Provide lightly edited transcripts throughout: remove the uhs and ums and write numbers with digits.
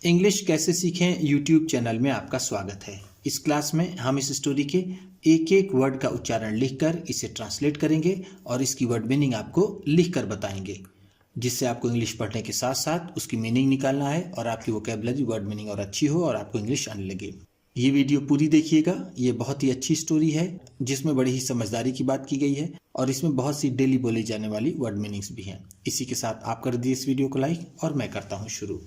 English कैसे सीखें YouTube channel में आपका स्वागत है। इस क्लास में हम इस स्टोरी के एक एक वर्ड का उच्चारण लिखकर इसे ट्रांसलेट करेंगे और इसकी वर्ड मीनिंग आपको लिखकर बताएंगे, जिससे आपको इंग्लिश पढ़ने के साथ साथ उसकी मीनिंग निकालना है और आपकी वोकैबुलरी वर्ड मीनिंग और अच्छी हो और आपको इंग्लिश आने लगे। ये वीडियो पूरी देखिएगा। ये बहुत ही अच्छी स्टोरी है जिसमें बड़ी ही समझदारी की बात की गई है और इसमें बहुत सी डेली बोली जाने वाली वर्ड मीनिंग्स भी हैं। इसी के साथ आप कर दिए इस वीडियो को लाइक और मैं करता हूँ शुरू।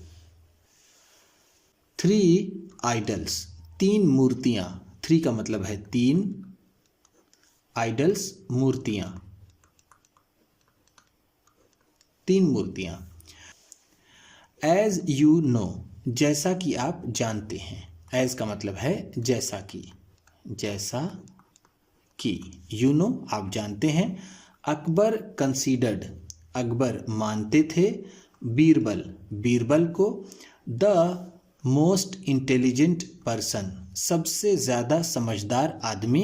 3 आइडल्स, 3 मूर्तियां। 3 का मतलब है 3, आइडल्स मूर्तियां, 3 मूर्तियां। एज यू नो, जैसा कि आप जानते हैं। एज का मतलब है जैसा कि, जैसा कि। यू नो आप जानते हैं। अकबर कंसीडर्ड, अकबर मानते थे। बीरबल, बीरबल को। द मोस्ट इंटेलिजेंट पर्सन, सबसे ज़्यादा समझदार आदमी।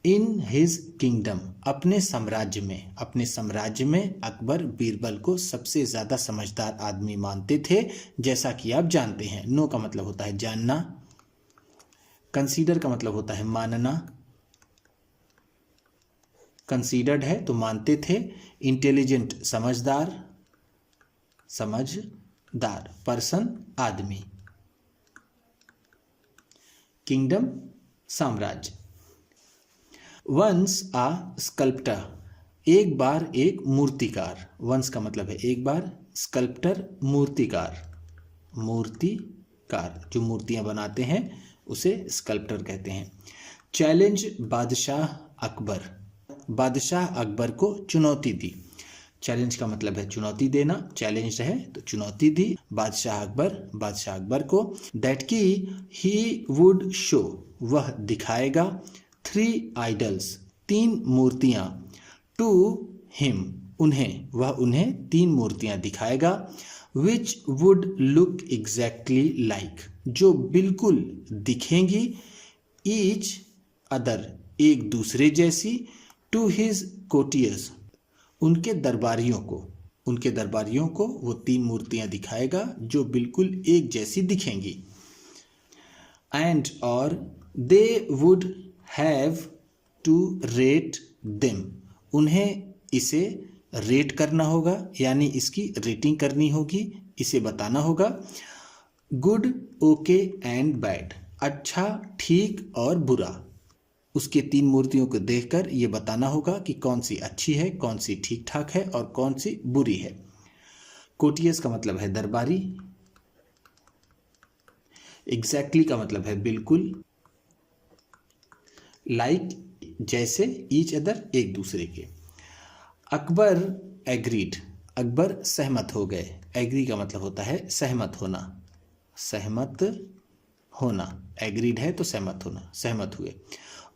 इन हिज किंगडम, अपने साम्राज्य में, अपने साम्राज्य में अकबर बीरबल को सबसे ज़्यादा समझदार आदमी मानते थे, जैसा कि आप जानते हैं। नो का मतलब होता है जानना। कंसीडर का मतलब होता है मानना। कंसीडर्ड है तो मानते थे। इंटेलिजेंट समझदार, समझदार। पर्सन आदमी। किंगडम साम्राज्य। वंस आ स्कल्प्टर, एक बार एक मूर्तिकार। वंस का मतलब है एक बार, स्कल्प्टर मूर्तिकार, मूर्तिकार जो मूर्तियां बनाते हैं उसे स्कल्प्टर कहते हैं। चैलेंज बादशाह अकबर, बादशाह अकबर को चुनौती दी। चैलेंज का मतलब है चुनौती देना, चैलेंज है तो चुनौती दी बादशाह अकबर को। दैट की ही वुड शो, वह दिखाएगा। 3 आइडल्स, 3 मूर्तियां। टू हिम, उन्हें, वह उन्हें 3 मूर्तियां दिखाएगा। Which would look exactly like, जो बिल्कुल दिखेंगी। ईच अदर, एक दूसरे जैसी। टू हिज कोटियर्स, उनके दरबारियों को, उनके दरबारियों को वो 3 मूर्तियां दिखाएगा जो बिल्कुल एक जैसी दिखेंगी। एंड और they would have to rate them, उन्हें इसे रेट करना होगा, यानी इसकी रेटिंग करनी होगी, इसे बताना होगा। गुड, ओके एंड बैड, अच्छा, ठीक और बुरा। उसके 3 मूर्तियों को देखकर ये बताना होगा कि कौन सी अच्छी है, कौन सी ठीक ठाक है और कौन सी बुरी है। कोटियस का मतलब है दरबारी। एग्जैक्टली का मतलब है बिल्कुल। लाइक जैसे, ईच अदर एक दूसरे के। अकबर एग्रीड, अकबर सहमत हो गए। एग्री का मतलब होता है सहमत होना, सहमत होना। एग्रीड है तो सहमत होना, सहमत हुए।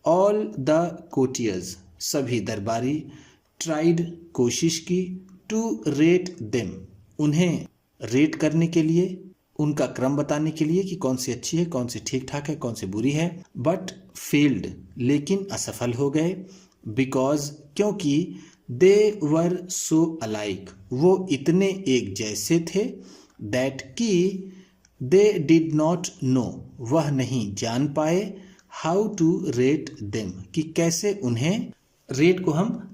ऑल द कोटियर्स, सभी दरबारी। ट्राइड, कोशिश की। टू रेट देम, उन्हें रेट करने के लिए, उनका क्रम बताने के लिए कि कौन सी अच्छी है, कौन सी ठीक ठाक है, कौन सी बुरी है। बट फेल्ड, लेकिन असफल हो गए। बिकॉज, क्योंकि। दे वर सो अलाइक, वो इतने एक जैसे थे। दैट की दे डिड नॉट नो, वह नहीं जान पाए। हाउ टू रेट देम, कि कैसे उन्हें, रेट को हम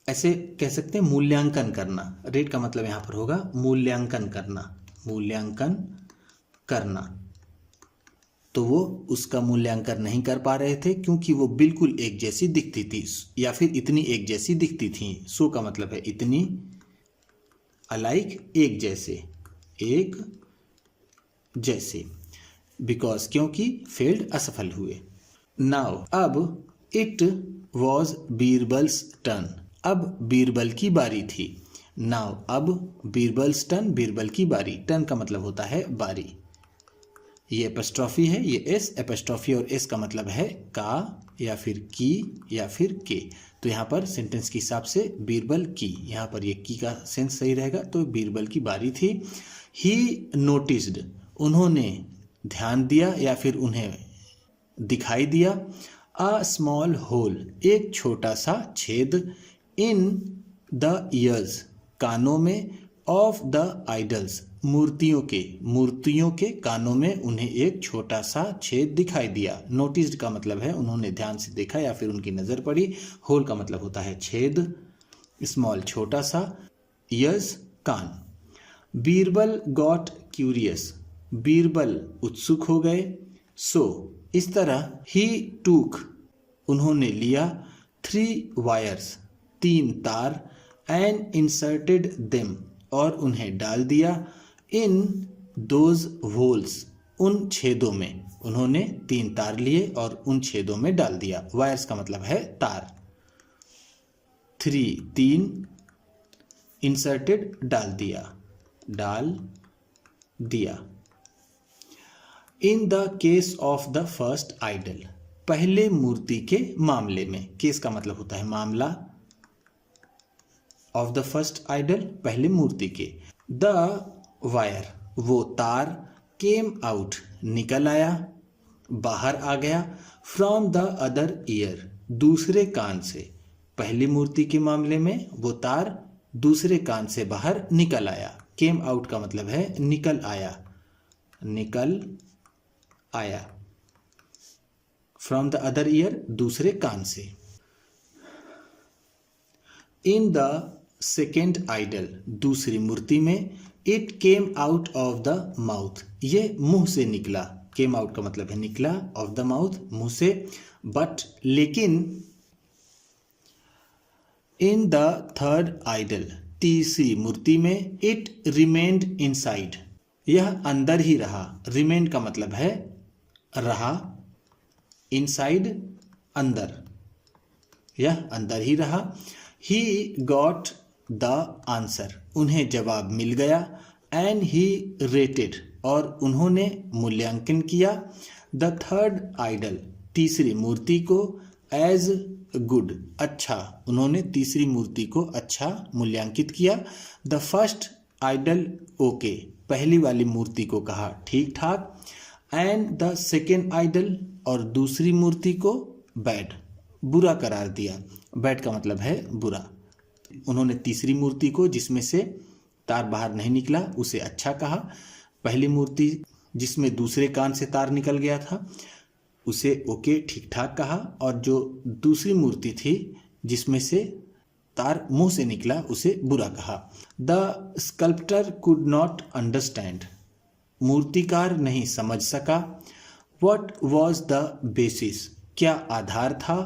ऐसे कह सकते हैं मूल्यांकन करना। रेट का मतलब यहां पर होगा मूल्यांकन करना, मूल्यांकन करना। तो वो उसका मूल्यांकन नहीं कर पा रहे थे क्योंकि वो बिल्कुल एक जैसी दिखती थी, या फिर इतनी एक जैसी दिखती थी। सो का मतलब है इतनी, अलाइक एक जैसे, एक जैसे। बिकॉज, क्योंकि। फेल्ड, असफल हुए। नाउ, अब। इट वॉज बीरबल्स टर्न, अब बीरबल की बारी थी। नाउ, अब। बीरबल्स टर्न, बीरबल की बारी। टर्न का मतलब होता है बारी। ये एपस्ट्रॉफी है, ये एस एपस्ट्रॉफी, और एस का मतलब है का या फिर की या फिर के। तो यहाँ पर सेंटेंस के हिसाब से बीरबल की, यहाँ पर ये की का सेंस सही रहेगा, तो बीरबल की बारी थी। ही नोटिस्ड, उन्होंने ध्यान दिया या फिर उन्हें दिखाई दिया। अ स्मॉल होल, एक छोटा सा छेद। इन द ईयर्स, कानों में। ऑफ द आइडल्स, मूर्तियों के कानों में उन्हें एक छोटा सा छेद दिखाई दिया। नोटिस्ड का मतलब है उन्होंने ध्यान से देखा या फिर उनकी नजर पड़ी। होल का मतलब होता है छेद, स्मॉल छोटा सा, ईयर्स कान। बीरबल गॉट क्यूरियस, बीरबल उत्सुक हो गए। सो इस तरह, ही टूक उन्होंने लिया, 3 वायर्स 3 तार, एंड इंसर्टेड देम और उन्हें डाल दिया, इन दोज होल्स उन छेदों में। उन्होंने 3 तार लिए और उन छेदों में डाल दिया। वायर्स का मतलब है तार। 3 इंसर्टेड डाल दिया। In the case of the first idol, पहले मूर्ति के मामले में। केस का मतलब होता है मामला, ऑफ द फर्स्ट आइडल पहले मूर्ति के। द वायर वो तार, केम आउट निकल आया, बाहर आ गया, फ्रॉम द अदर ईयर दूसरे कान से। पहली मूर्ति के मामले में वो तार दूसरे कान से बाहर निकल आया। केम आउट का मतलब है निकल आया, फ्रॉम द अदर ईयर दूसरे कान से। इन द सेकेंड आइडल दूसरी मूर्ति में, it came out of the mouth ये मुंह से निकला। केम आउट का मतलब है निकला, ऑफ द माउथ मुंह से। बट लेकिन, इन द थर्ड आइडल तीसरी मूर्ति में, इट रिमेन्ड इनसाइड यह अंदर ही रहा। रिमेन्ड का मतलब है रहा, इनसाइड अंदर, यह अंदर ही रहा। ही गॉट द आंसर उन्हें जवाब मिल गया, एंड ही रेटेड और उन्होंने मूल्यांकन किया, द थर्ड आइडल तीसरी मूर्ति को, एज गुड अच्छा, उन्होंने तीसरी मूर्ति को अच्छा मूल्यांकित किया। द फर्स्ट आइडल ओके पहली वाली मूर्ति को कहा ठीक ठाक, एंड द सेकेंड आइडल और दूसरी मूर्ति को बैड बुरा करार दिया। बैड का मतलब है बुरा। उन्होंने तीसरी मूर्ति को जिसमें से तार बाहर नहीं निकला उसे अच्छा कहा। पहली मूर्ति जिसमें दूसरे कान से तार निकल गया था उसे ओके ठीक ठाक कहा, और जो दूसरी मूर्ति थी जिसमें से तार मुंह से निकला उसे बुरा कहा। The sculptor could not understand मूर्तिकार नहीं समझ सका। व्हाट वॉज द बेसिस क्या आधार था,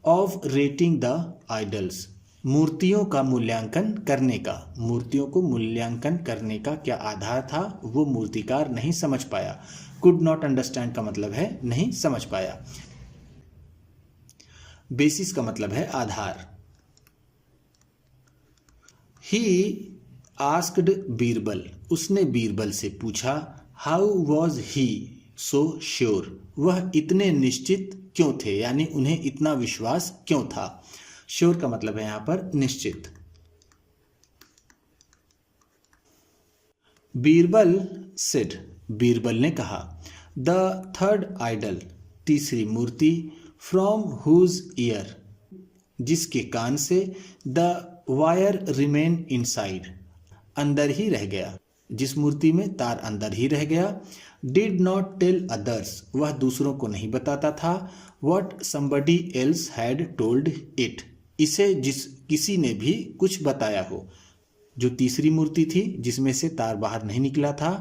ऑफ रेटिंग द आइडल्स मूर्तियों का मूल्यांकन करने का। मूर्तियों को मूल्यांकन करने का क्या आधार था वो मूर्तिकार नहीं समझ पाया। कुड नॉट अंडरस्टैंड का मतलब है नहीं समझ पाया। बेसिस का मतलब है आधार। ही आस्क्ड बीरबल उसने बीरबल से पूछा, how was he so sure वह इतने निश्चित क्यों थे, यानी उन्हें इतना विश्वास क्यों था। श्योर का मतलब है यहां पर निश्चित। बीरबल सेड बीरबल ने कहा, द थर्ड आइडल तीसरी मूर्ति, फ्रॉम हुज ईयर जिसके कान से, द वायर रिमेन इनसाइड अंदर ही रह गया, जिस मूर्ति में तार अंदर ही रह गया। डिड नॉट टेल अदर्स वह दूसरों को नहीं बताता था। What somebody else had told it इसे किसी ने भी कुछ बताया हो। जो तीसरी मूर्ति थी जिसमें से तार बाहर नहीं निकला था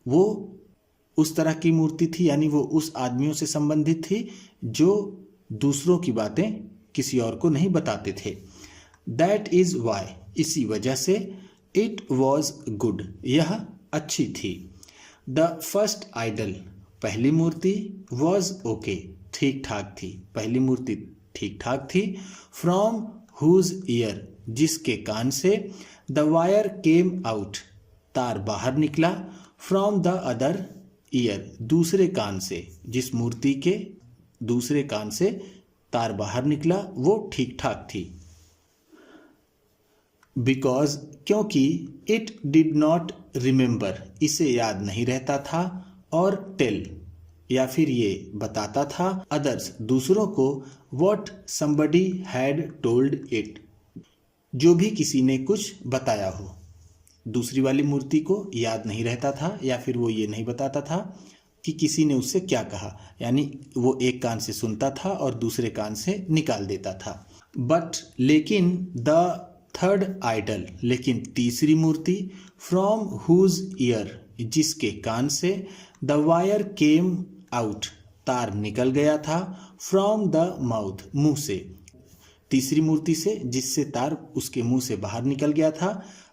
वो उस तरह की मूर्ति थी, यानी वो उस आदमियों से संबंधित थी जो दूसरों की बातें किसी और को नहीं बताते थे। दैट इज वाई इसी वजह से, इट वॉज गुड यह अच्छी थी। द फर्स्ट आइडल पहली मूर्ति, वॉज ओके ठीक ठाक थी, पहली मूर्ति ठीक ठाक थी। फ्रॉम हुज ईयर जिसके कान से, द वायर केम आउट तार बाहर निकला। फ्रॉम द अदर ईयर दूसरे कान से, जिस मूर्ति के दूसरे कान से तार बाहर निकला वो ठीक ठाक थी। बिकॉज क्योंकि, इट डिड नॉट रिमेंबर इसे याद नहीं रहता था, और टेल या फिर ये बताता था, अदर्स दूसरों को, what somebody had told it जो भी किसी ने कुछ बताया हो, दूसरी वाली मूर्ति को याद नहीं रहता था या फिर वो ये नहीं बताता था कि किसी ने उससे क्या कहा, यानी वो एक कान से सुनता था और दूसरे कान से निकाल देता था। बट लेकिन द थर्ड आइडल, लेकिन तीसरी मूर्ति, फ्रॉम हुज ईयर, जिसके कान से, द वायर केम आउट, तार निकल गया था, फ्रॉम द माउथ, मुंह से, तीसरी मूर्ति से जिससे तार उसके मुंह से बाहर निकल गया था,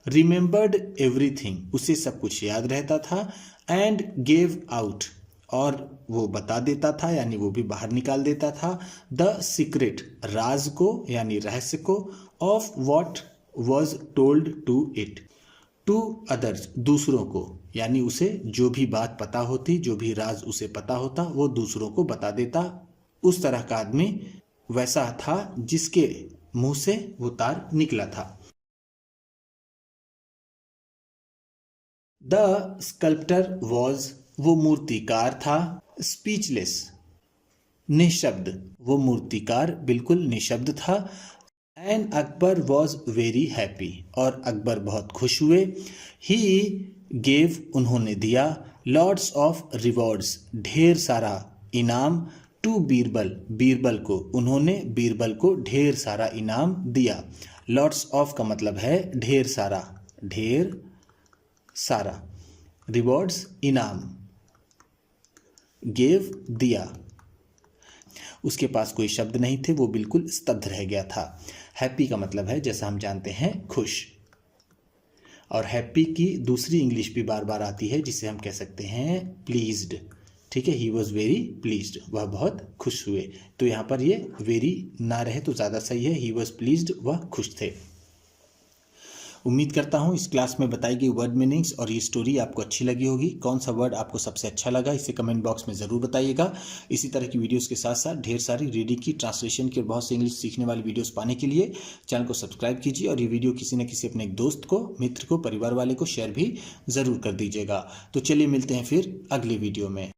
रिमेंबर्ड एवरीथिंग, उसे सब कुछ याद रहता था, एंड गेव आउट, और वो बता देता था यानी वो भी बाहर निकाल देता था, द सीक्रेट, राज को यानी रहस्य को, of what was told to it, to others, दूसरों को, यानी उसे जो भी बात पता होती, जो भी राज उसे पता होता वो दूसरों को बता देता। उस तरह का आदमी वैसा था जिसके मुंह से वो तार निकला था। द स्कल्प्टर वॉज, वो मूर्तिकार था, स्पीचलेस, निशब्द, वो मूर्तिकार बिल्कुल निशब्द था, and Akbar was very happy, और अकबर बहुत खुश हुए, ही गेव, उन्होंने दिया, लॉट्स ऑफ रिवॉर्ड्स, ढेर सारा इनाम, टू बीरबल, बीरबल को, उन्होंने बीरबल को ढेर सारा इनाम दिया। लॉट्स ऑफ का मतलब है ढेर सारा, ढेर सारा, रिवॉर्ड्स इनाम, गेव दिया। उसके पास कोई शब्द नहीं थे, वो बिल्कुल स्तब्ध रह गया था। हैप्पी का मतलब है जैसा हम जानते हैं खुश, और हैप्पी की दूसरी इंग्लिश भी बार बार आती है जिसे हम कह सकते हैं प्लीज्ड। ठीक है, ही वॉज वेरी प्लीज्ड, वह बहुत खुश हुए। तो यहाँ पर ये वेरी ना रहे तो ज़्यादा सही है, ही वॉज प्लीज्ड, वह खुश थे। उम्मीद करता हूँ इस क्लास में बताई गई वर्ड मीनिंग्स और ये स्टोरी आपको अच्छी लगी होगी। कौन सा वर्ड आपको सबसे अच्छा लगा इसे कमेंट बॉक्स में ज़रूर बताइएगा। इसी तरह की वीडियोस के साथ साथ ढेर सारी रीडिंग की, ट्रांसलेशन की और बहुत सी इंग्लिश सीखने वाली वीडियोस पाने के लिए चैनल को सब्सक्राइब कीजिए और ये वीडियो किसी न किसी अपने एक दोस्त को, मित्र को, परिवार वाले को शेयर भी ज़रूर कर दीजिएगा। तो चलिए मिलते हैं फिर अगले वीडियो में।